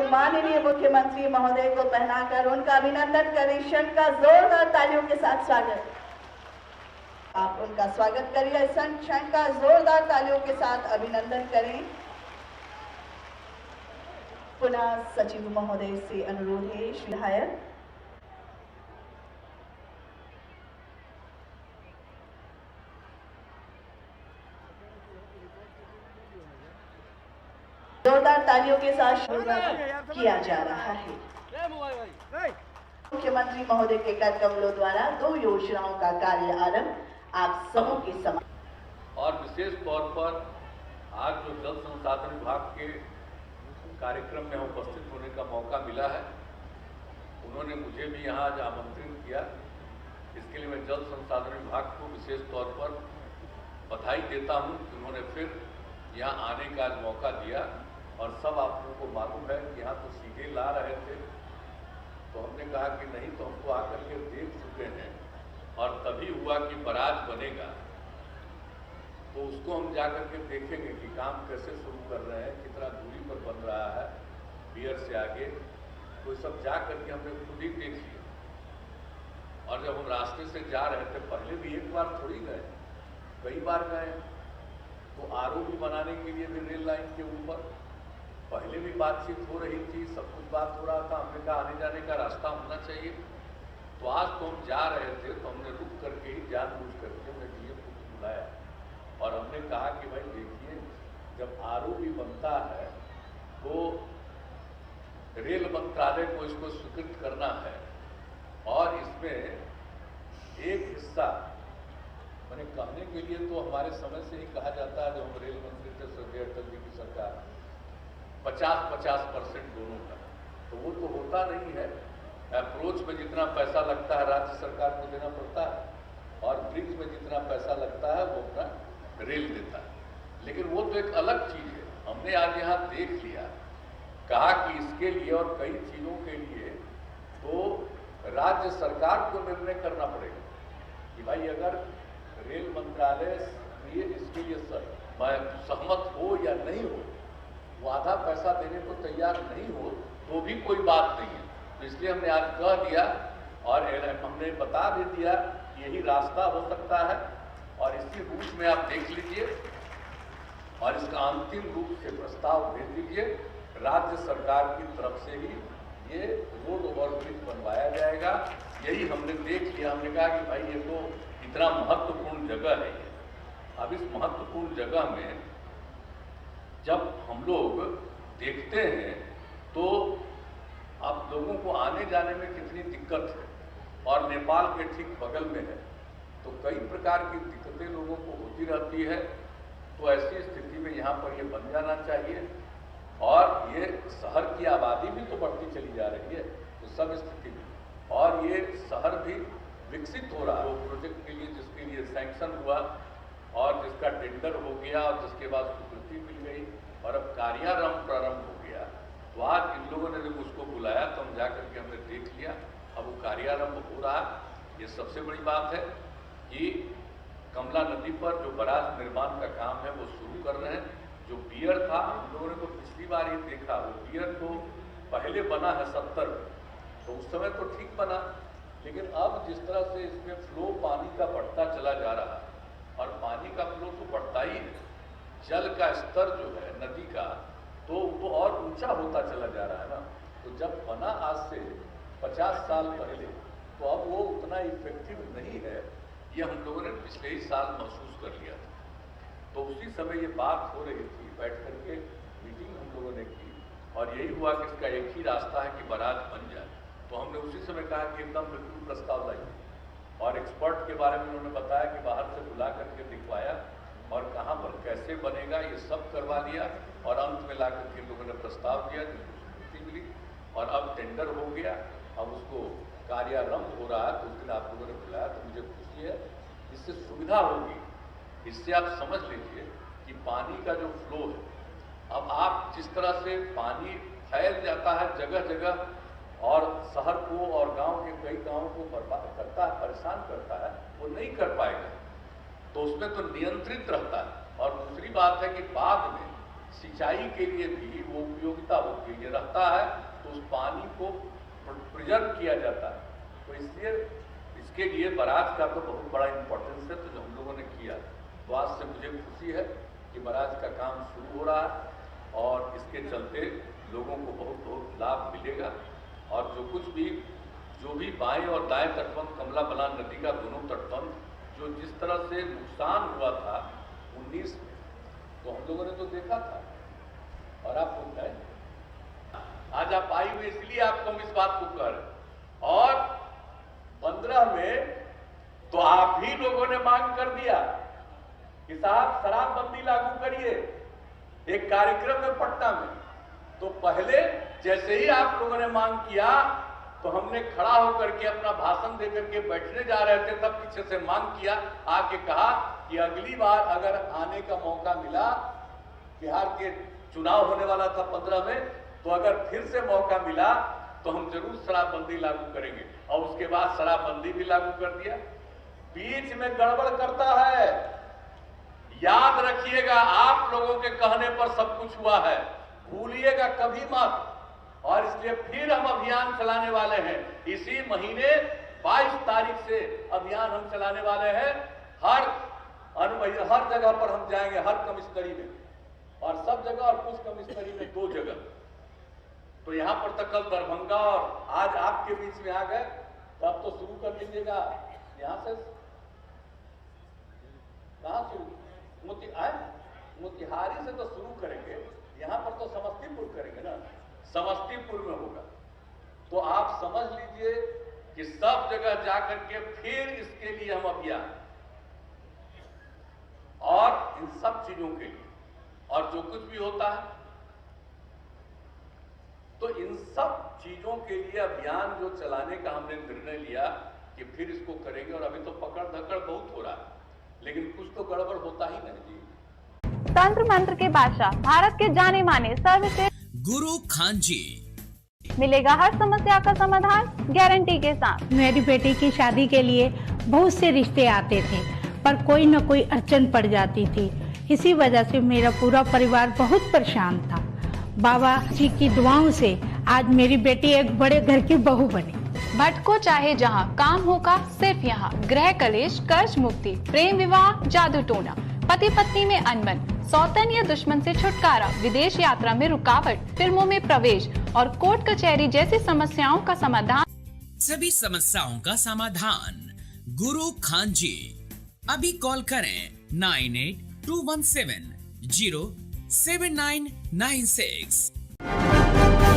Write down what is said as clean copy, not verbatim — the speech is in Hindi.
माननीय मुख्यमंत्री महोदय को पहनाकर उनका अभिनंदन करें। क्षण का जोरदार तालियों के साथ स्वागत। आप उनका स्वागत करिए। इस क्षण का जोरदार तालियों के साथ अभिनंदन करें। पुनः सचिव महोदय से अनुरोध है, श्री विधायक जोरदार तालियों के साथ किया जा रहा है। मुख्यमंत्री महोदय के कर कमलों द्वारा 2 योजनाओं का कार्य आरंभ आप सबों के समक्ष। और विशेष तौर पर आज जो जल संसाधन विभाग के कार्यक्रम में उपस्थित होने का मौका मिला है, उन्होंने मुझे भी यहाँ आज आमंत्रित किया। इसके लिए मैं जल संसाधन विभाग को विशेष तौर पर बधाई देता हूँ कि उन्होंने फिर यहाँ आने का आज मौका दिया। और सब आप लोगों को मालूम है कि यहाँ तो सीधे ला रहे थे, तो हमने कहा कि नहीं, तो हमको आकर के देख चुके हैं और तभी हुआ कि बराज बनेगा, तो उसको हम जाकर के देखेंगे कि काम कैसे शुरू कर रहे हैं, कितना दूरी पर बन रहा है बियर से आगे, तो सब जा करके हमने खुद ही देख लिया। और जब हम रास्ते से जा रहे थे, पहले भी एक बार थोड़ी गए, कई बार गए, तो आरओबी बनाने के लिए भी रेल लाइन के ऊपर पहले भी बातचीत हो रही थी, सब कुछ बात हो रहा था। हमने कहा आने जाने का रास्ता होना चाहिए। तो आज तो हम जा रहे थे, तो हमने रुक करके ही जानबूझ करके हमने डीएम को बुलाया और हमने कहा कि भाई देखिए, जब आरओबी बनता है तो रेल मंत्रालय को इसको स्वीकृत करना है और इसमें एक हिस्सा, मैंने कहने के लिए तो हमारे समय से ही कहा जाता है, जब हम रेल मंत्री थे स्वर्गीय अटल जी की सरकार, 50-50% दोनों का, तो वो तो होता नहीं है। अप्रोच में जितना पैसा लगता है राज्य सरकार को देना पड़ता है और ब्रिज में जितना पैसा लगता है वो अपना रेल देता है। लेकिन वो तो एक अलग चीज है। हमने आज यहाँ देख लिया, कहा कि इसके लिए और कई चीजों के लिए तो राज्य सरकार को निर्णय करना पड़ेगा कि भाई अगर रेल मंत्रालय इसके लिए सहमत हो या नहीं हो, वो आधा पैसा देने को तैयार नहीं हो तो भी कोई बात नहीं है। तो इसलिए हमने आज कह दिया और हमने बता भी दिया यही रास्ता हो सकता है और इसी रूप में आप देख लीजिए और इसका अंतिम रूप से प्रस्ताव भेज दीजिए। राज्य सरकार की तरफ से ही ये रोड ओवरब्रिज बनवाया जाएगा। यही हमने देख लिया। हमने कहा कि भाई ये तो इतना महत्वपूर्ण जगह है। अब इस महत्वपूर्ण जगह में जब हम लोग देखते हैं तो अब लोगों को आने जाने में कितनी दिक्कत है और नेपाल के ठीक बगल में है, तो कई प्रकार की दिक्कतें लोगों को होती रहती है। तो ऐसी स्थिति में यहाँ पर ये बन जाना चाहिए और ये शहर की आबादी भी तो बढ़ती चली जा रही है, तो सब स्थिति में और ये शहर भी विकसित हो रहा है। वो प्रोजेक्ट के लिए जिसके लिए सैंक्शन हुआ और जिसका टेंडर हो गया और जिसके बाद स्वीकृति मिल गई और अब कार्यारंभ प्रारंभ हो गया, तो आज इन लोगों ने जब उसको बुलाया तो हम जाकर के हमने देख लिया। अब वो कार्यारंभ हो रहा है। ये सबसे बड़ी बात है कि कमला नदी पर जो बराज निर्माण का काम है वो शुरू कर रहे हैं। जो पियर था, हम लोगों ने तो पिछली बार ही देखा, वो पियर तो पहले बना है 70 में, तो उस समय तो ठीक बना, लेकिन अब जिस तरह से इसमें फ्लो पानी का बढ़ता चला जा रहा है और पानी का फ्लो तो बढ़ता ही है, जल का स्तर जो है नदी का तो वो और ऊंचा होता चला जा रहा है ना। तो जब बना आज से 50 साल पहले, तो अब वो उतना इफेक्टिव नहीं है, ये हम लोगों ने पिछले ही साल महसूस कर लिया था। तो उसी समय ये बात हो रही थी, बैठ करके मीटिंग हम लोगों ने की और यही हुआ कि इसका एक ही रास्ता है कि बराज बन जाए। तो हमने उसी समय कहा कि एकदम बिल्कुल प्रस्ताव लाइए और एक्सपर्ट के बारे में उन्होंने बताया कि बाहर से बुला करके दिखवाया और कहाँ पर कैसे बनेगा ये सब करवा लिया और अंत में ला करके लोगों ने प्रस्ताव दिया, जिसको स्वीकृति मिली और अब टेंडर हो गया। अब उसको कार्यारंभ हो रहा है। तो उस दिन आप लोगों ने बुलाया तो मुझे खुशी है, इससे सुविधा होगी। इससे आप समझ लीजिए कि पानी का जो फ्लो है, अब आप जिस तरह से पानी फैल जाता है जगह जगह और शहर को और गांव के कई गांवों को बर्बाद करता है, परेशान करता है, वो नहीं कर पाएगा। तो उसमें तो नियंत्रित रहता है। और दूसरी बात है कि बाद में सिंचाई के लिए भी वो उपयोगिता होती है, ये रहता है तो उस पानी को प्रिजर्व किया जाता है। तो इसलिए इसके लिए बराज का तो बहुत बड़ा इम्पोर्टेंस है, तो जो हम लोगों ने किया, तो आज से मुझे खुशी है कि बराज का काम शुरू हो रहा है और इसके चलते लोगों को बहुत बहुत लाभ मिलेगा। और जो भी बाएं और दाएं तटबंध, कमला बलान नदी का दोनों तटबंध जो जिस तरह से नुकसान हुआ था 19 में, तो हम लोगों ने तो देखा था और आप लोग गए, आज आप आई हुई इसलिए आपको हम इस बात को कह रहे। और 15 में तो आप ही लोगों ने मांग कर दिया कि साहब शराबबंदी लागू करिए, एक कार्यक्रम में पटना में। तो पहले जैसे ही आप लोगों ने मांग किया तो हमने खड़ा होकर के अपना भाषण देकर के बैठने जा रहे थे, तब पीछे से मांग किया, आके कहा कि अगली बार अगर आने का मौका मिला, बिहार के चुनाव होने वाला था 15 में, तो अगर फिर से मौका मिला तो हम जरूर शराबबंदी लागू करेंगे। और उसके बाद शराबबंदी भी लागू कर दिया। बीच में गड़बड़ करता है, याद रखिएगा, आप लोगों के कहने पर सब कुछ हुआ है, भूलिएगा कभी मत। और इसलिए फिर हम अभियान चलाने वाले हैं, इसी महीने 22 तारीख से अभियान हम चलाने वाले हैं। हर जगह पर हम जाएंगे, हर कमिश्नरी में, और सब जगह और कुछ कमिश्नरी में 2 जगह। तो यहां पर तक कल दरभंगा और आज आपके बीच में आ गए, तो अब तो शुरू कर लीजिएगा। यहां से कहां शुरू? मोतिहारी से तो शुरू करेंगे, यहां पर तो समस्तीपुर करेंगे ना, समस्तीपुर में होगा। तो आप समझ लीजिए कि सब जगह जाकर के फिर इसके लिए हम अभियान, और इन सब चीजों के लिए, और जो कुछ भी होता है, तो इन सब चीजों के लिए अभियान जो चलाने का हमने निर्णय लिया कि फिर इसको करेंगे। और अभी तो पकड़ धकड़ बहुत हो रहा है, लेकिन कुछ तो गड़बड़ होता ही नहीं जी। तंत्र मंत्र के बादशाह, भारत के जाने माने सर्वश्रेष्ठ गुरु खान जी, मिलेगा हर समस्या का समाधान गारंटी के साथ। मेरी बेटी की शादी के लिए बहुत से रिश्ते आते थे, पर कोई न कोई अड़चन पड़ जाती थी। इसी वजह से मेरा पूरा परिवार बहुत परेशान था। बाबा जी की दुआओं से आज मेरी बेटी एक बड़े घर की बहू बनी। भटको चाहे जहां, काम होगा सिर्फ यहाँ। गृह कलेश, कर्ज मुक्ति, प्रेम विवाह, जादू टोना, पति पत्नी में अनबन, सौतन या दुश्मन से छुटकारा, विदेश यात्रा में रुकावट, फिल्मों में प्रवेश और कोर्ट कचहरी जैसी समस्याओं का समाधान। सभी समस्याओं का समाधान गुरु खान जी। अभी कॉल करें 9821707996।